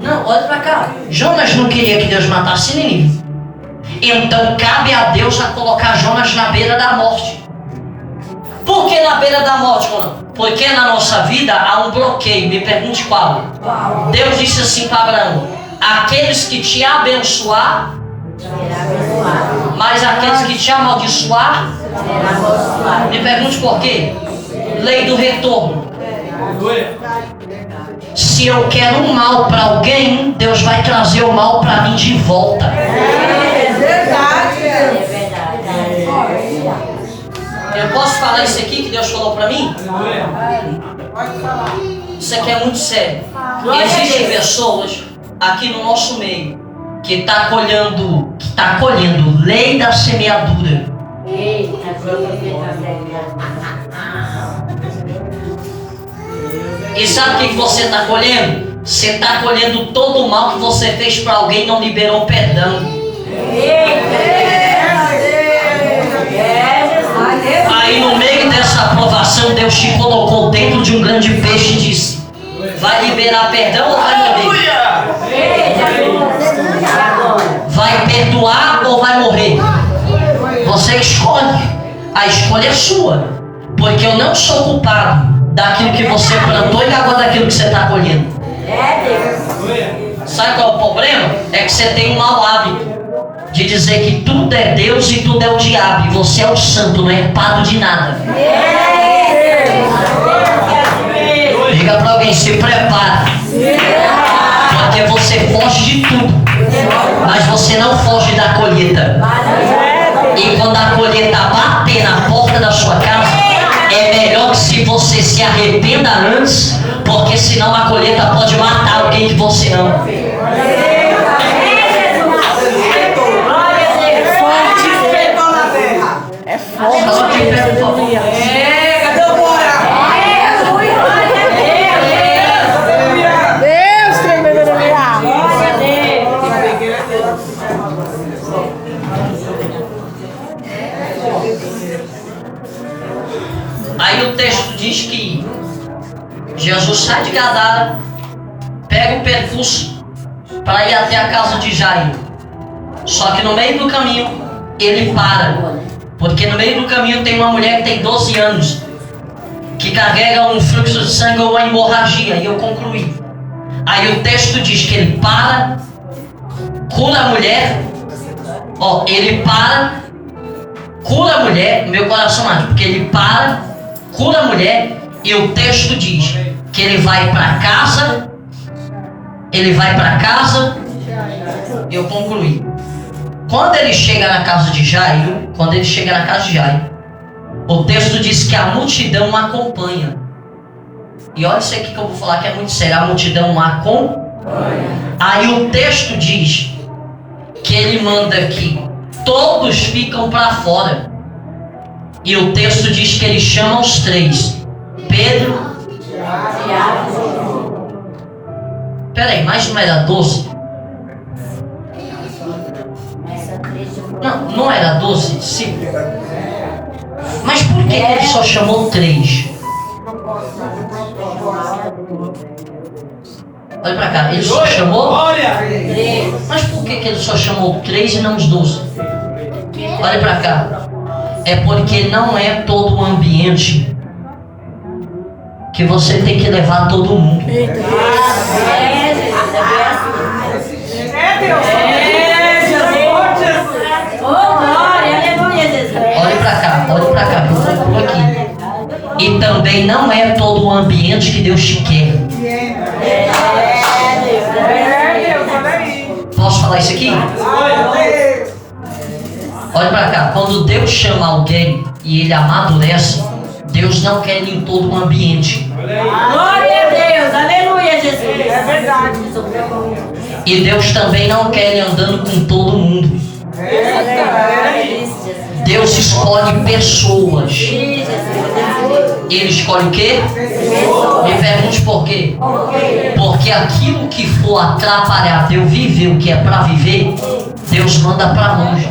Não, olha pra cá. Jonas não queria que Deus matasse Nínive. Então cabe a Deus a colocar Jonas na beira da morte. Por que na beira da morte, mano? Porque na nossa vida há um bloqueio. Me pergunte qual. Deus disse assim para Abraão: aqueles que te abençoar, mas aqueles que te amaldiçoar, me pergunte por quê. Lei do retorno. Se eu quero um mal para alguém, Deus vai trazer o mal para mim de volta. É verdade. Eu posso falar isso aqui que Deus falou para mim? Pode falar. Isso aqui é muito sério. Existem pessoas aqui no nosso meio que está colhendo lei da semeadura. E sabe o que você está colhendo? Você está colhendo todo o mal que você fez para alguém e não liberou perdão. Aí no meio dessa aprovação, Deus te colocou dentro de um grande peixe e disse: vai liberar perdão ou vai morrer? Vai perdoar ou vai morrer? Você escolhe. A escolha é sua. Porque eu não sou culpado daquilo que você plantou e agora daquilo que você está colhendo. Sabe qual é o problema? É que você tem um mau hábito de dizer que tudo é Deus e tudo é o diabo. E você é o santo, não é culpado de nada. Diga para alguém: se prepara. Porque você foge de tudo, mas você não foge da colheita. E quando a colheita bater na porta da sua casa, é melhor que se você se arrependa antes, porque senão a colheita pode matar alguém que você ama. É forte. Fala de pé, por favor. Cadê o bora? Deus, tremendo no Aí o texto diz que Jesus sai de Gadara, pega o percurso para ir até a casa de Jairo. Só que no meio do caminho ele para, porque no meio do caminho tem uma mulher que tem 12 anos, que carrega um fluxo de sangue ou uma hemorragia. E eu concluí. Aí o texto diz que ele para, cura a mulher. Ele para, cura a mulher. Meu coração arde, porque ele para, cura a mulher. E o texto diz que ele vai para casa. Ele vai para casa. Eu concluí. Quando ele chega na casa de Jairo, o texto diz que a multidão o acompanha. E olha isso aqui que eu vou falar que é muito sério. A multidão o acompanha. Aí o texto diz que ele manda que todos ficam para fora. E o texto diz que ele chama os três: Pedro. Peraí, mas não era 12? Não era 12 discípulos? Mas por que ele só chamou 3? Olha pra cá, ele só chamou 3. Mas por que ele só chamou 3 e não os 12? Olha pra cá. É porque não é todo o ambiente que você tem que levar todo mundo. Olha pra cá, que eu vou por aqui. E também não é todo o ambiente que Deus te quer. Posso falar isso aqui? Olha pra cá, quando Deus chama alguém e ele amadurece, Deus não quer ele em todo o ambiente. Glória a Deus, aleluia, Jesus. É verdade. E Deus também não quer ele andando com todo mundo. Deus escolhe pessoas. Ele escolhe o quê? Me pergunte por quê? Porque aquilo que for atrapalhar de eu viver o que é para viver, Deus manda para longe.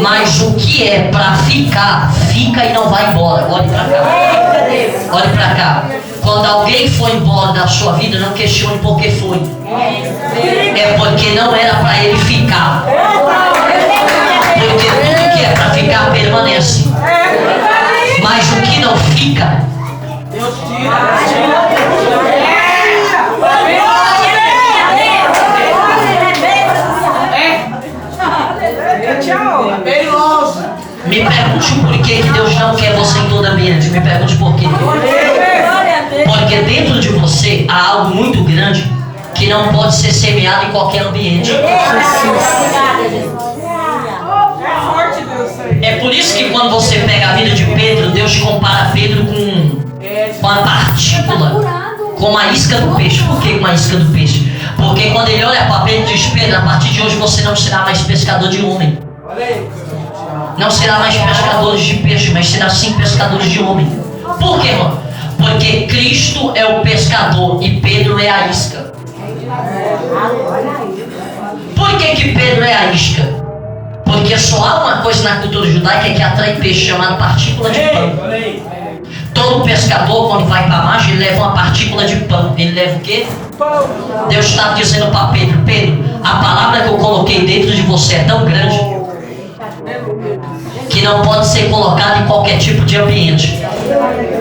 Mas o que é para ficar, fica e não vai embora. Olhe para cá. Olhe pra cá. Quando alguém foi embora da sua vida, não questione por que foi. É porque não era para ele ficar. Porque tudo que é para ficar permanece. Mas o que não fica, Deus tira. Tchau. É perigoso. me pergunte por que Deus não quer você em todo ambiente. Me pergunte por quê. Porque dentro de você há algo muito grande que não pode ser semeado em qualquer ambiente. É por isso que quando você pega a vida de Pedro, Deus compara Pedro com a partícula, com a isca do peixe. Por que com a isca do peixe? Porque quando ele olha para Pedro e diz: Pedro, a partir de hoje você não será mais pescador de homem. Não será mais pescadores de peixe, mas será sim pescadores de homem. Por quê, irmão? Porque Cristo é o pescador e Pedro é a isca. Por que Pedro é a isca? Porque só há uma coisa na cultura judaica que atrai peixe, chamada partícula de pão. Todo pescador, quando vai para a margem, ele leva uma partícula de pão. Ele leva o quê? Deus está dizendo para Pedro: Pedro, a palavra que eu coloquei dentro de você é tão grande que não pode ser colocada em qualquer tipo de ambiente.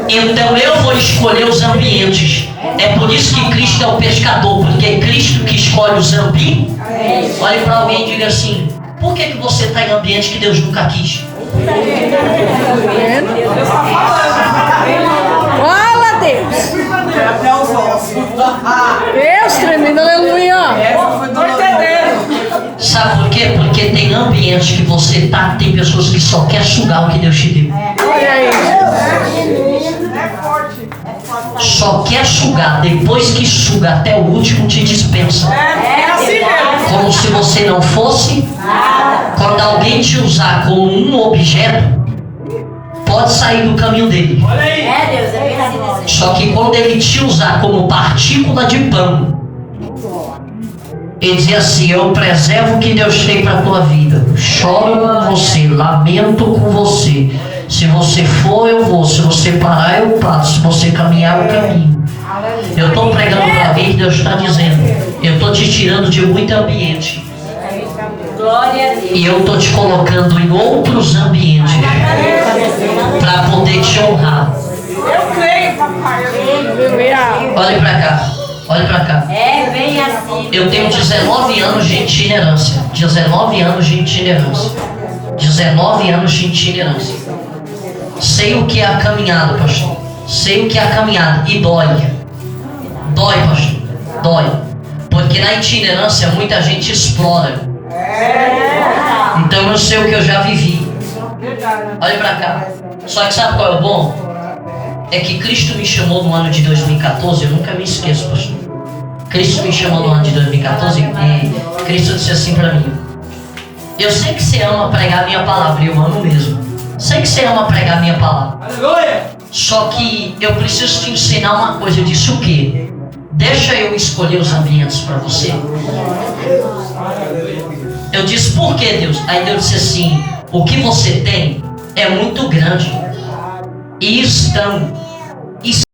Então eu vou escolher os ambientes. É por isso que Cristo é o pescador, porque é Cristo que escolhe os ambientes. Olhe para alguém e diga assim: por que você está em ambiente que Deus nunca quis? Fala, Deus. Até os ossos. Deus, tremendo, aleluia. Tô entendendo. Sabe por quê? Porque tem ambientes que você está, tem pessoas que só querem sugar o que Deus te deu. Olha aí. Só quer sugar, depois que suga até o último te dispensa. É assim mesmo. Como se você não fosse. Quando alguém te usar como um objeto, pode sair do caminho dele. Só que quando ele te usar como partícula de pão, ele diz assim: eu preservo o que Deus tem para a tua vida. Choro com você, lamento com você. Se você for, eu vou. Se você parar, eu paro. Se você caminhar, eu caminho. Eu estou pregando para alguém que Deus está dizendo: eu estou te tirando de muito ambiente. E eu estou te colocando em outros ambientes para poder te honrar. Eu creio, papai. Olhe para cá. Olhe para cá. É bem assim. Eu tenho 19 anos de itinerância. 19 anos de itinerância. 19 anos de itinerância. Sei o que é a caminhada, pastor. Sei o que é a caminhada. E dói. Dói, pastor. Dói. Porque na itinerância muita gente explora. Então eu sei o que eu já vivi. Olha pra cá. Só que sabe qual é o bom? É que Cristo me chamou no ano de 2014. Eu nunca me esqueço, pastor. Cristo me chamou no ano de 2014 e Cristo disse assim pra mim: eu sei que você ama pregar a minha palavra. E eu amo mesmo. Sei que você ama pregar a minha palavra. Só que eu preciso te ensinar uma coisa. Eu disse: o quê? Deixa eu escolher os ambientes para você. Eu disse: por que, Deus? Aí Deus disse assim: o que você tem é muito grande. E estão